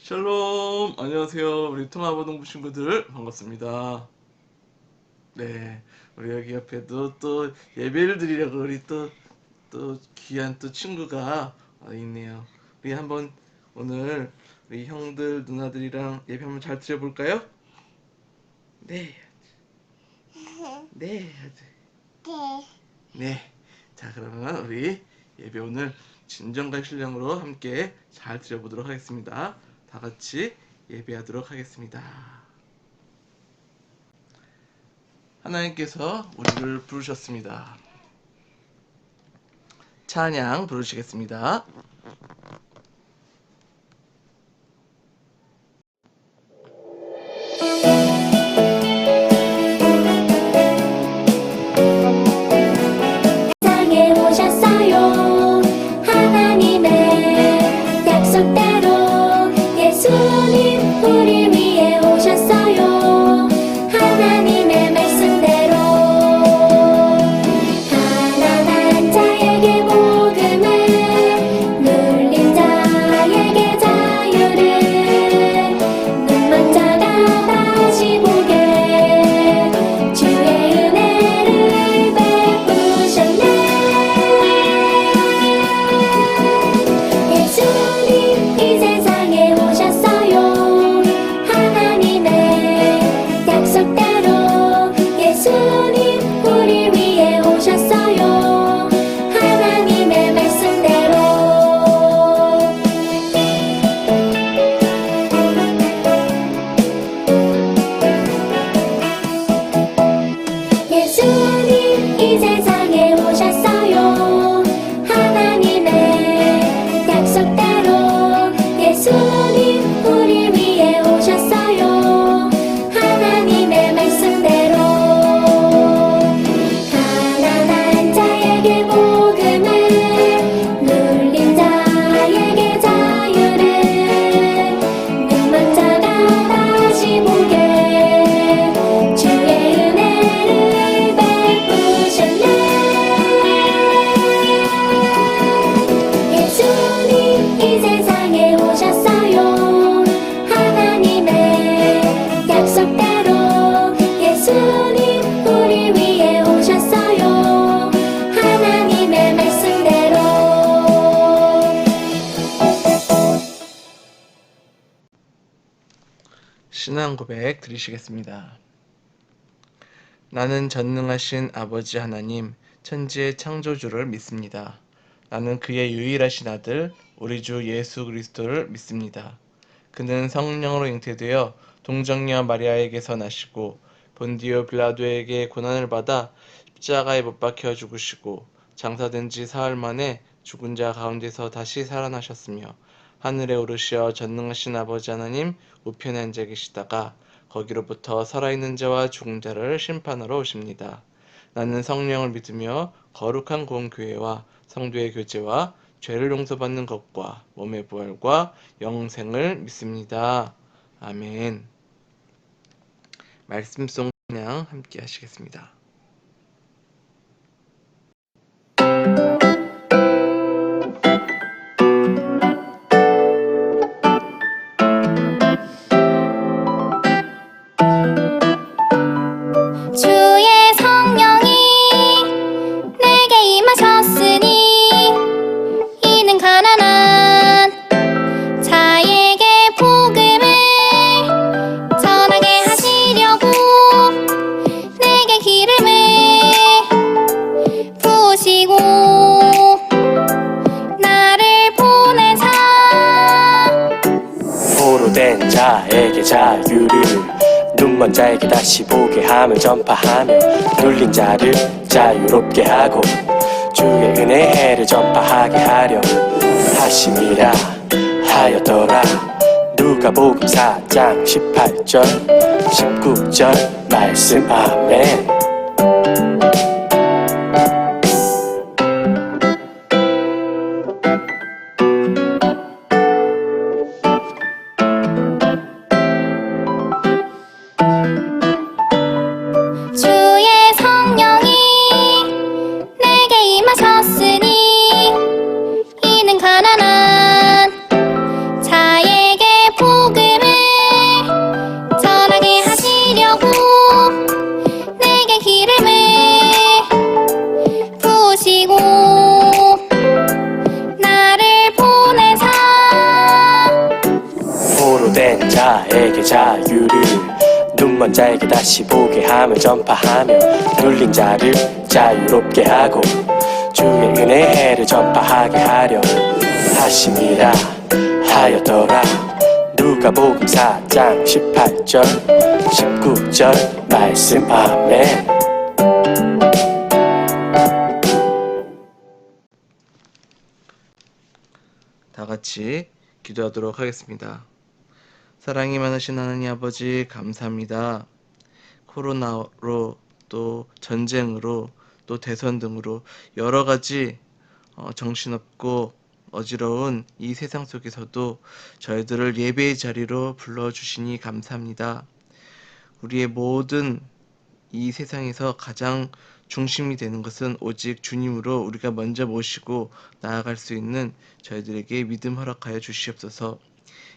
샬롬, 안녕하세요. 우리 통합아동부 친구들 반갑습니다. 네, 우리 여기 옆에도 또 예배를 드리려고 우리 또 귀한 또 친구가 있네요. 우리 한번 오늘 우리 형들 누나들이랑 예배 한번 잘 드려볼까요? 네, 네, 네. 자, 그러면 우리 예배 오늘 진정과 신령으로 함께 잘 드려보도록 하겠습니다. 다 같이 예배하도록 하겠습니다. 하나님께서 우리를 부르셨습니다. 찬양 부르시겠습니다. 세상에 오셨어요. 하나님의 약속대로 예수님 우리 위해 오셨어요. 하나님의 말씀대로 가난한 자에게 복음을, 눌린 자에게 자유를, 눈먼 자가 다시 보게 주의 은혜를 베푸셨네. 예수님 이 세상에 오셨어요. 하나님의 약속대로 예수님 우리 위해 오셨어요. 하나님의 말씀대로 예수님 이 세상에 오셨어요. 하나님의 약속대로 예수님 우리 위해 오셨어요. 하나님의 말씀대로 가난한 자에게 복음을, 눌린 자에게 자유를, 눈먼 자가 다시 보게 주의 은혜를 베푸셨네. 예수님 이 세상에 오셨어요. 하나님의 약속대로 예수님 우리 위해 오셨어요. 하나님의 말씀대로 신앙 고백 드리시겠습니다. 나는 전능하신 아버지 하나님, 천지의 창조주를 믿습니다. 나는 그의 유일하신 아들, 우리 주 예수 그리스도를 믿습니다. 그는 성령으로 잉태되어 동정녀 마리아에게서 나시고 본디오 빌라도에게 고난을 받아 십자가에 못 박혀 죽으시고 장사된 지 사흘 만에 죽은 자 가운데서 다시 살아나셨으며 하늘에 오르시어 전능하신 아버지 하나님 우편에 앉아 계시다가 거기로부터 살아있는 자와 죽은 자를 심판하러 오십니다. 나는 성령을 믿으며 거룩한 공교회와 성도의 교제와 죄를 용서받는 것과 몸의 부활과 영생을 믿습니다. 아멘. 말씀송 찬양 함께 하시겠습니다. 주의 성령이 내게 임하셨으니 이는 가난한 자에게 복음을 전하게 하시려고 내게 기름을 부으시고 나를 보내사 포로된 자에게 자유를, 눈먼 자에게 다시 보게 함을 전파하며 눌린 자를 자유롭게 하고 주의 은혜를 전파하게 하려 하심이라 하였더라. 누가복음 4장 18절 19절 말씀. 아멘. 주의 성령이 내게 임하셨으니 이는 가난한 자에게 복음을 자유를 눈먼 자에게 다시 보게 함을 전파하며 눌린 자를 자유롭게 하고 주의 은혜의 해를 전파하게 하려 하심이라 하였더라. 누가복음 4장 18절 19절 말씀. 아멘. 다 같이 기도하도록 하겠습니다. 사랑이 많으신 하나님 아버지, 감사합니다. 코로나로 또 전쟁으로 또 대선 등으로 여러 가지 정신없고 어지러운 이 세상 속에서도 저희들을 예배의 자리로 불러주시니 감사합니다. 우리의 모든 이 세상에서 가장 중심이 되는 것은 오직 주님으로 우리가 먼저 모시고 나아갈 수 있는 저희들에게 믿음 허락하여 주시옵소서.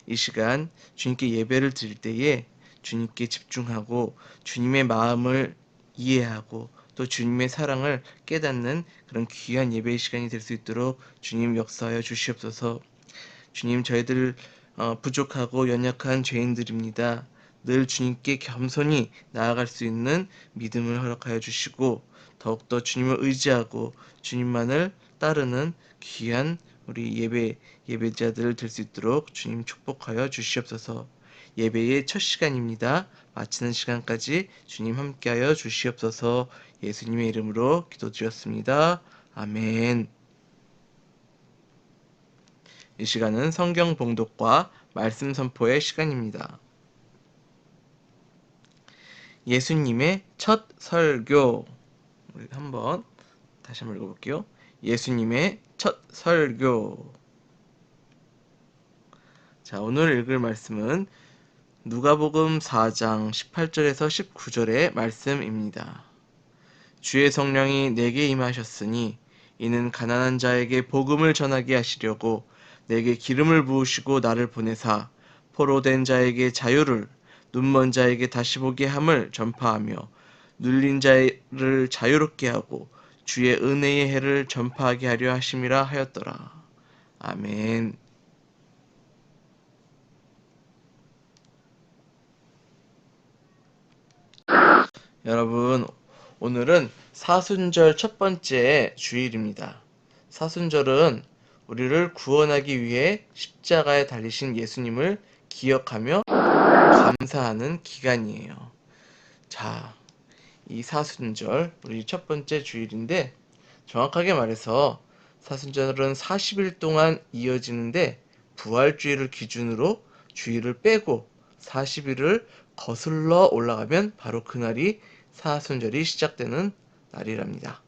이 시간 주님께 예배를 드릴 때에 주님께 집중하고 주님의 마음을 이해하고 또 주님의 사랑을 깨닫는 그런 귀한 예배의 시간이 될 수 있도록 주님 역사하여 주시옵소서. 주님, 저희들 부족하고 연약한 죄인들입니다. 늘 주님께 겸손히 나아갈 수 있는 믿음을 허락하여 주시고 더욱더 주님을 의지하고 주님만을 따르는 귀한 우리 예배자들 될 수 있도록 주님 축복하여 주시옵소서. 예배의 첫 시간입니다. 마치는 시간까지 주님 함께하여 주시옵소서. 예수님의 이름으로 기도드렸습니다. 아멘. 이 시간은 성경 봉독과 말씀 선포의 시간입니다. 예수님의 첫 설교. 우리 다시 한번 읽어볼게요. 예수님의 첫 설교. 자, 오늘 읽을 말씀은 누가복음 4장 18절에서 19절의 말씀입니다. 주의 성령이 내게 임하셨으니 이는 가난한 자에게 복음을 전하게 하시려고 내게 기름을 부으시고 나를 보내사 포로된 자에게 자유를, 눈먼 자에게 다시 보게 함을 전파하며 눌린 자를 자유롭게 하고 주의 은혜의 해를 전파하게 하려 하심이라 하였더라. 아멘. 여러분, 오늘은 사순절 첫 번째 주일입니다. 사순절은 우리를 구원하기 위해 십자가에 달리신 예수님을 기억하며 감사하는 기간이에요. 자, 이 사순절, 우리 첫 번째 주일인데 정확하게 말해서 사순절은 40일 동안 이어지는데 부활주일을 기준으로 주일을 빼고 40일을 거슬러 올라가면 바로 그날이 사순절이 시작되는 날이랍니다.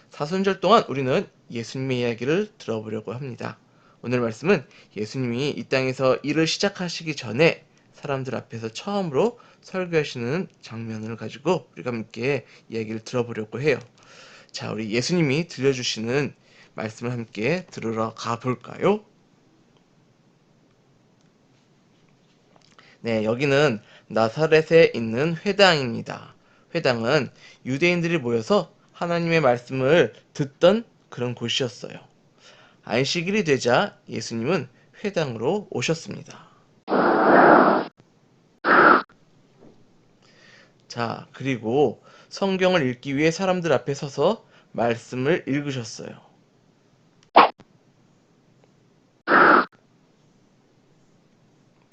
사순절 동안 우리는 예수님의 이야기를 들어보려고 합니다. 오늘 말씀은 예수님이 이 땅에서 일을 시작하시기 전에 사람들 앞에서 처음으로 설교하시는 장면을 가지고 우리가 함께 이야기를 들어보려고 해요. 자, 우리 예수님이 들려주시는 말씀을 함께 들으러 가볼까요? 네, 여기는 나사렛에 있는 회당입니다. 회당은 유대인들이 모여서 하나님의 말씀을 듣던 그런 곳이었어요. 안식일이 되자 예수님은 회당으로 오셨습니다. 자, 그리고 성경을 읽기 위해 사람들 앞에 서서 말씀을 읽으셨어요.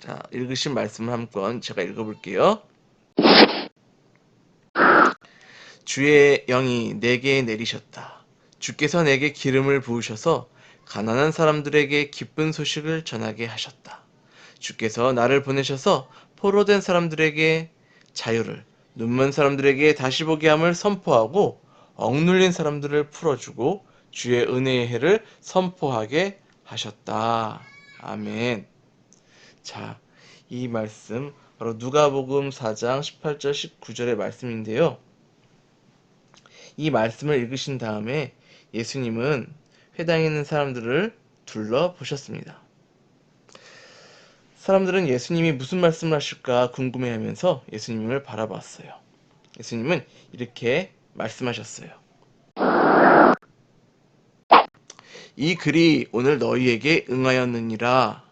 자, 읽으신 말씀을 한번 제가 읽어볼게요. 주의 영이 내게 내리셨다. 주께서 내게 기름을 부으셔서 가난한 사람들에게 기쁜 소식을 전하게 하셨다. 주께서 나를 보내셔서 포로된 사람들에게 자유를, 눈먼 사람들에게 다시 보게 함을 선포하고 억눌린 사람들을 풀어주고 주의 은혜의 해를 선포하게 하셨다. 아멘. 자, 이 말씀 바로 누가복음 4장 18절 19절의 말씀인데요. 이 말씀을 읽으신 다음에 예수님은 회당에 있는 사람들을 둘러보셨습니다. 사람들은 예수님이 무슨 말씀을 하실까 궁금해하면서 예수님을 바라봤어요. 예수님은 이렇게 말씀하셨어요. 이 글이 오늘 너희에게 응하였느니라.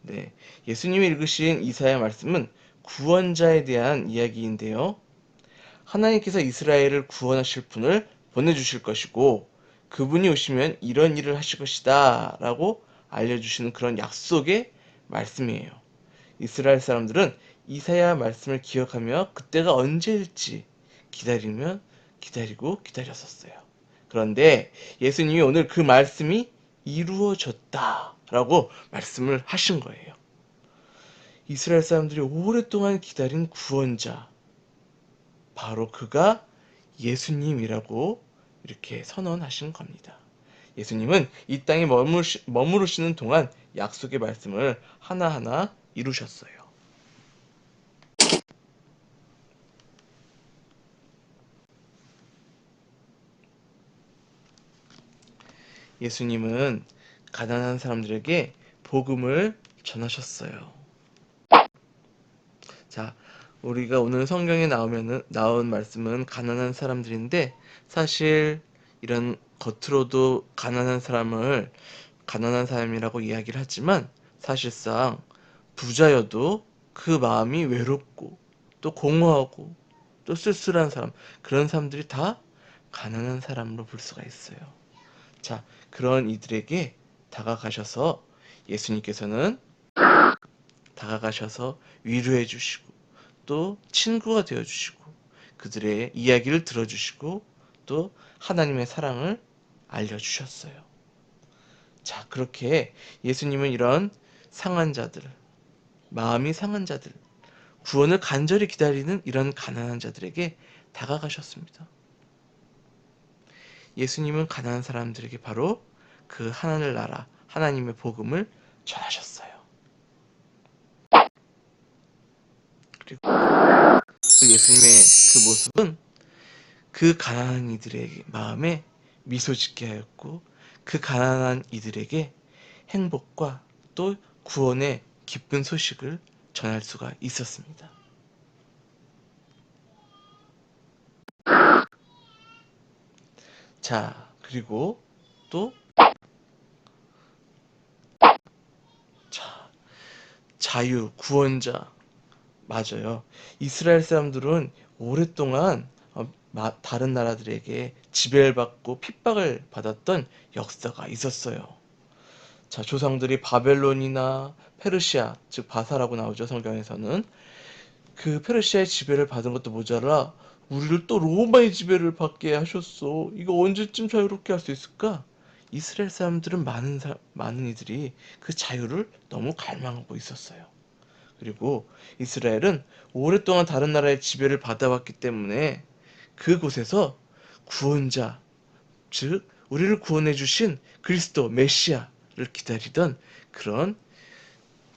네, 예수님이 읽으신 이사야 말씀은 구원자에 대한 이야기인데요. 하나님께서 이스라엘을 구원하실 분을 보내주실 것이고 그분이 오시면 이런 일을 하실 것이다 라고 알려주시는 그런 약속의 말씀이에요. 이스라엘 사람들은 이사야 말씀을 기억하며 그때가 언제일지 기다리고 기다렸었어요. 그런데 예수님이 오늘 그 말씀이 이루어졌다라고 말씀을 하신 거예요. 이스라엘 사람들이 오랫동안 기다린 구원자, 바로 그가 예수님이라고 이렇게 선언하신 겁니다. 예수님은 이 땅에 머무르시는 동안 약속의 말씀을 하나하나 이루셨어요. 예수님은 가난한 사람들에게 복음을 전하셨어요. 자, 우리가 오늘 성경에 나온 말씀은 가난한 사람들인데 사실 이런 겉으로도 가난한 사람을 가난한 사람이라고 이야기를 하지만 사실상 부자여도 그 마음이 외롭고 또 공허하고 또 쓸쓸한 사람, 그런 사람들이 다 가난한 사람으로 볼 수가 있어요. 자, 그런 이들에게 다가가셔서 예수님께서는 다가가셔서 위로해 주시고 또 친구가 되어 주시고 그들의 이야기를 들어주시고 또 하나님의 사랑을 알려주셨어요. 자, 그렇게 예수님은 이런 상한 자들, 마음이 상한 자들, 구원을 간절히 기다리는 이런 가난한 자들에게 다가가셨습니다. 예수님은 가난한 사람들에게 바로 그 하나님 나라, 하나님의 복음을 전하셨어요. 그리고 예수님의 그 모습은 그 가난한 이들의 마음에 미소 짓게 하였고 그 가난한 이들에게 행복과 또 구원의 기쁜 소식을 전할 수가 있었습니다. 자, 그리고 또 자, 자유, 구원자, 맞아요. 이스라엘 사람들은 오랫동안 다른 나라들에게 지배를 받고 핍박을 받았던 역사가 있었어요. 자, 조상들이 바벨론이나 페르시아, 즉 바사라고 나오죠, 성경에서는. 그 페르시아의 지배를 받은 것도 모자라 우리를 또 로마의 지배를 받게 하셨어. 이거 언제쯤 자유롭게 할 수 있을까? 이스라엘 사람들은 많은 이들이 그 자유를 너무 갈망하고 있었어요. 그리고 이스라엘은 오랫동안 다른 나라의 지배를 받아왔기 때문에 그곳에서 구원자, 즉 우리를 구원해 주신 그리스도 메시아를 기다리던 그런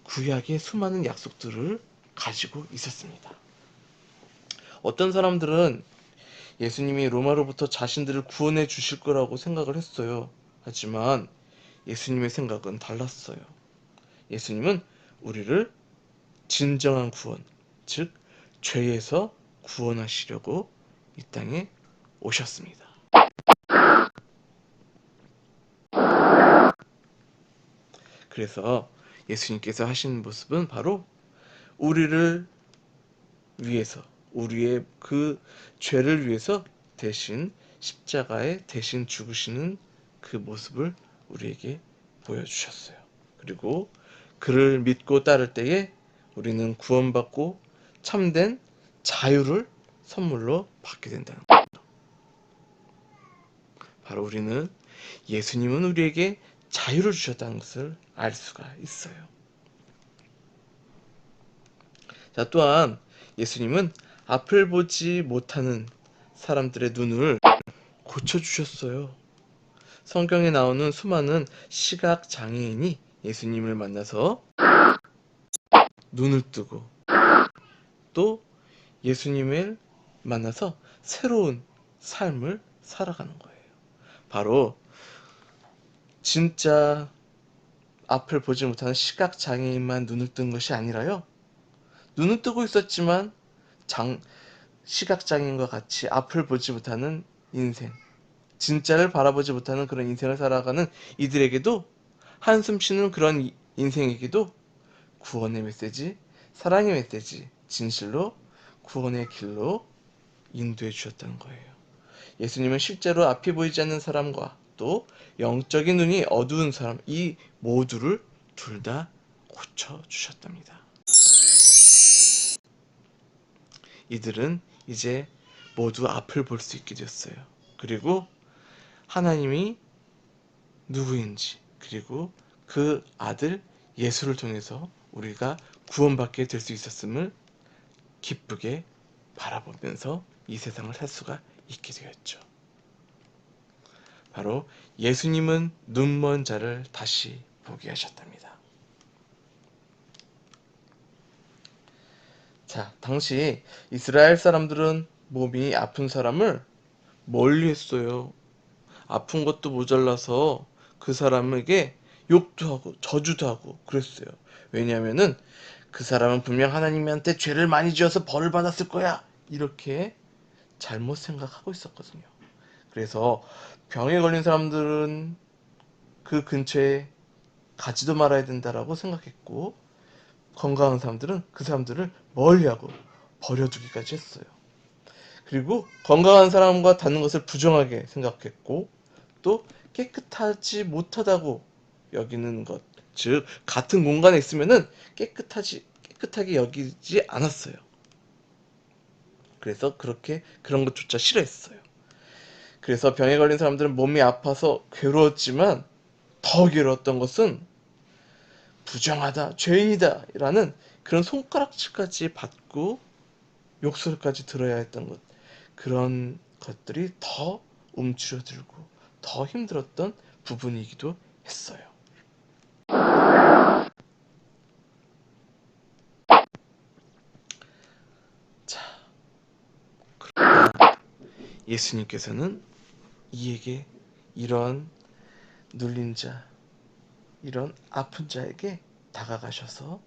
구약의 수많은 약속들을 가지고 있었습니다. 어떤 사람들은 예수님이 로마로부터 자신들을 구원해 주실 거라고 생각을 했어요. 하지만 예수님의 생각은 달랐어요. 예수님은 우리를 진정한 구원, 즉 죄에서 구원하시려고 이 땅에 오셨습니다. 그래서 예수님께서 하신 모습은 바로 우리를 위해서, 우리의 그 죄를 위해서 대신 십자가에 대신 죽으시는 그 모습을 우리에게 보여주셨어요. 그리고 그를 믿고 따를 때에 우리는 구원받고 참된 자유를 선물로 받게 된다는 거예요. 바로 우리는 예수님은 우리에게 자유를 주셨다는 것을 알 수가 있어요. 자, 또한 예수님은 앞을 보지 못하는 사람들의 눈을 고쳐주셨어요. 성경에 나오는 수많은 시각 장애인이 예수님을 만나서 눈을 뜨고 또 예수님을 만나서 새로운 삶을 살아가는 거예요. 바로 진짜 앞을 보지 못하는 시각 장애인만 눈을 뜬 것이 아니라요. 눈은 뜨고 있었지만 시각장애인과 같이 앞을 보지 못하는 인생, 진짜를 바라보지 못하는 그런 인생을 살아가는 이들에게도, 한숨 쉬는 그런 인생에게도 구원의 메시지, 사랑의 메시지, 진실로 구원의 길로 인도해 주셨다는 거예요. 예수님은 실제로 앞이 보이지 않는 사람과 또 영적인 눈이 어두운 사람, 이 모두를 둘 다 고쳐 주셨답니다. 이들은 이제 모두 앞을 볼 수 있게 되었어요. 그리고 하나님이 누구인지, 그리고 그 아들 예수를 통해서 우리가 구원받게 될 수 있었음을 기쁘게 바라보면서 이 세상을 살 수가 있게 되었죠. 바로 예수님은 눈먼 자를 다시 보게 하셨답니다. 자, 당시 이스라엘 사람들은 몸이 아픈 사람을 멀리 했어요. 아픈 것도 모자라서 그 사람에게 욕도 하고 저주도 하고 그랬어요. 왜냐하면은 그 사람은 분명 하나님한테 죄를 많이 지어서 벌을 받았을 거야, 이렇게 잘못 생각하고 있었거든요. 그래서 병에 걸린 사람들은 그 근처에 가지도 말아야 된다라고 생각했고, 건강한 사람들은 그 사람들을 멀리하고 버려두기까지 했어요. 그리고 건강한 사람과 닿는 것을 부정하게 생각했고, 또 깨끗하지 못하다고 여기는 것, 즉 같은 공간에 있으면은 깨끗하게 여기지 않았어요. 그래서 그런 것조차 싫어했어요. 그래서 병에 걸린 사람들은 몸이 아파서 괴로웠지만 더 괴로웠던 것은 부정하다, 죄인이다 라는 그런 손가락질까지 받고 욕설까지 들어야 했던 것, 그런 것들이 더 움츠러들고 더 힘들었던 부분이기도 했어요. 자, 그러나 예수님께서는 이에게, 이런 눌린 자, 이런 아픈 자에게 다가가셔서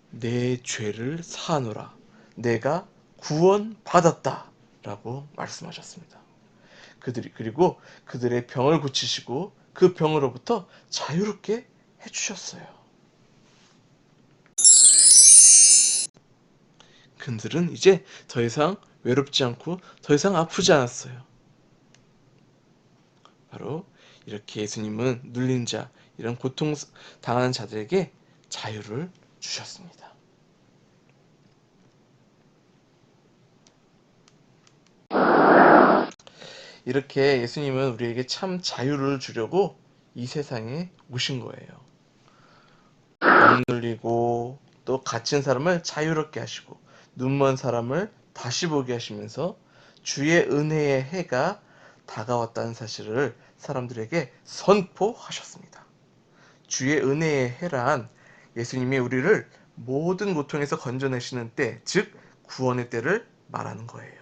내 죄를 사하노라, 내가 구원받았다 라고 말씀하셨습니다. 그리고 그들의 병을 고치시고 그 병으로부터 자유롭게 해주셨어요. 그들은 이제 더 이상 외롭지 않고 더 이상 아프지 않았어요. 바로 이렇게 예수님은 눌린 자, 이런 고통 당하는 자들에게 자유를 주셨습니다. 이렇게 예수님은 우리에게 참 자유를 주려고 이 세상에 오신 거예요. 병 눌리고 또 갇힌 사람을 자유롭게 하시고 눈먼 사람을 다시 보게 하시면서 주의 은혜의 해가 다가왔다는 사실을 사람들에게 선포하셨습니다. 주의 은혜의 해란 예수님이 우리를 모든 고통에서 건져내시는 때, 즉 구원의 때를 말하는 거예요.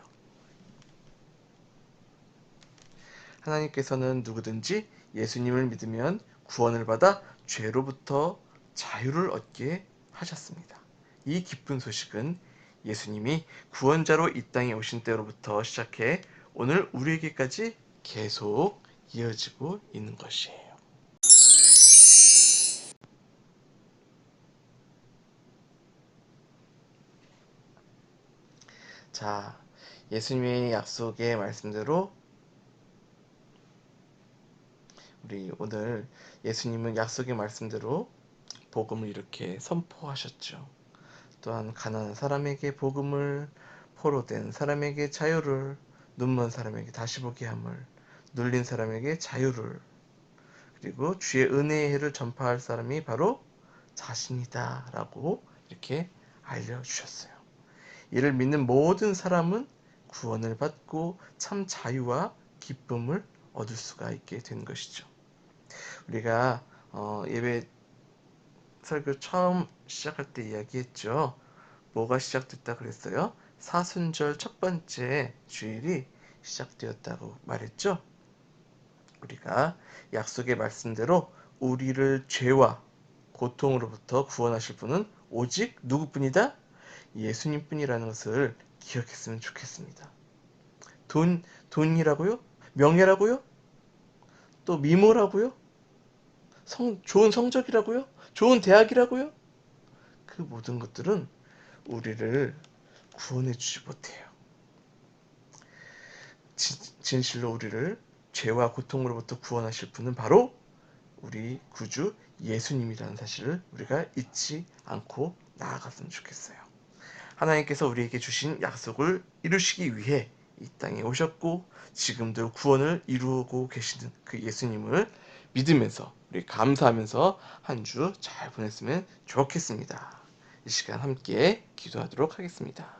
하나님께서는 누구든지 예수님을 믿으면 구원을 받아 죄로부터 자유를 얻게 하셨습니다. 이 기쁜 소식은 예수님이 구원자로 이 땅에 오신 때로부터 시작해 오늘 우리에게까지 계속 이어지고 있는 것이에요. 자, 예수님의 약속의 말씀대로 우리 오늘 예수님은 약속의 말씀대로 복음을 이렇게 선포하셨죠. 또한 가난한 사람에게 복음을, 포로된 사람에게 자유를, 눈먼 사람에게 다시 보게 함을, 눌린 사람에게 자유를, 그리고 주의 은혜의 해를 전파할 사람이 바로 자신이다 라고 이렇게 알려주셨어요. 이를 믿는 모든 사람은 구원을 받고 참 자유와 기쁨을 얻을 수가 있게 된 것이죠. 우리가 예배 설교 처음 시작할 때 이야기했죠. 뭐가 시작됐다 그랬어요? 사순절 첫 번째 주일이 시작되었다고 말했죠. 우리가 약속의 말씀대로 우리를 죄와 고통으로부터 구원하실 분은 오직 누구뿐이다? 예수님뿐이라는 것을 기억했으면 좋겠습니다. 돈이라고요? 명예라고요? 또 미모라고요? 좋은 성적이라고요? 좋은 대학이라고요? 그 모든 것들은 우리를 구원해 주지 못해요. 진실로 우리를 죄와 고통으로부터 구원하실 분은 바로 우리 구주 예수님이라는 사실을 우리가 잊지 않고 나아갔으면 좋겠어요. 하나님께서 우리에게 주신 약속을 이루시기 위해 이 땅에 오셨고 지금도 구원을 이루고 계시는 그 예수님을 믿으면서 우리 감사하면서 한 주 잘 보냈으면 좋겠습니다. 이 시간 함께 기도하도록 하겠습니다.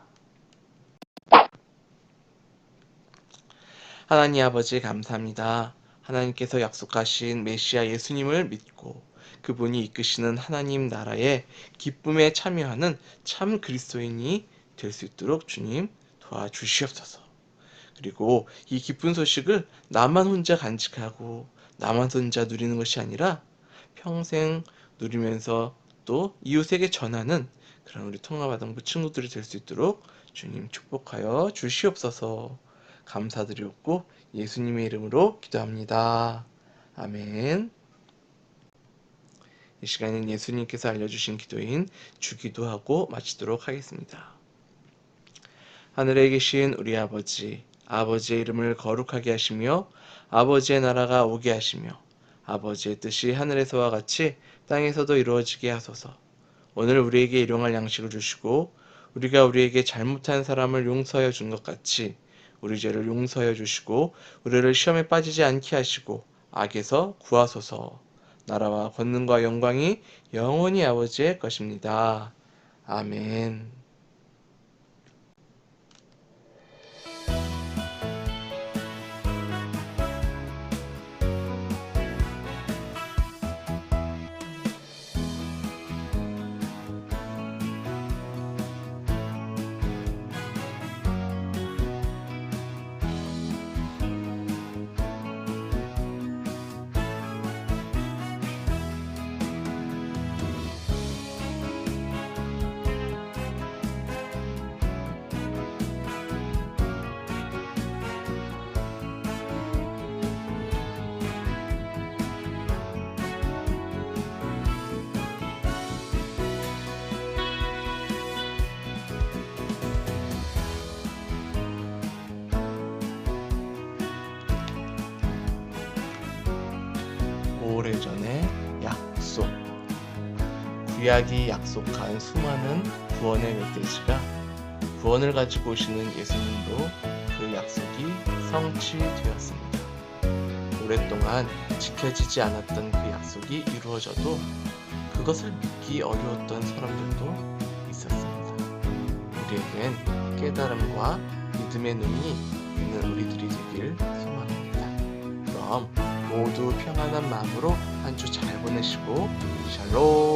하나님 아버지 감사합니다. 하나님께서 약속하신 메시아 예수님을 믿고 그분이 이끄시는 하나님 나라의 기쁨에 참여하는 참 그리스도인이 될 수 있도록 주님 도와주시옵소서. 그리고 이 기쁜 소식을 나만 혼자 간직하고 나만 혼자 누리는 것이 아니라 평생 누리면서 또 이웃에게 전하는 그런 우리 통합아동부 친구들이 될 수 있도록 주님 축복하여 주시옵소서. 감사드리옵고 예수님의 이름으로 기도합니다. 아멘. 이 시간엔 예수님께서 알려주신 기도인 주기도하고 마치도록 하겠습니다. 하늘에 계신 우리 아버지, 아버지의 이름을 거룩하게 하시며 아버지의 나라가 오게 하시며 아버지의 뜻이 하늘에서와 같이 땅에서도 이루어지게 하소서. 오늘 우리에게 일용할 양식을 주시고 우리가 우리에게 잘못한 사람을 용서하여 준 것 같이 우리 죄를 용서하여 주시고 우리를 시험에 빠지지 않게 하시고 악에서 구하소서. 나라와 권능과 영광이 영원히 아버지의 것입니다. 아멘. 오래전의 약속. 구약이 약속한 수많은 구원의 멧돼지가 구원을 가지고 오시는 예수님으로 그 약속이 성취되었습니다. 오랫동안 지켜지지 않았던 그 약속이 이루어져도 그것을 믿기 어려웠던 사람들도 있었습니다. 우리에겐 깨달음과 믿음의 눈이 있는 우리들이 되길 소망합니다. 그럼 모두 평안한 마음으로 한 주 잘 보내시고 샬롬.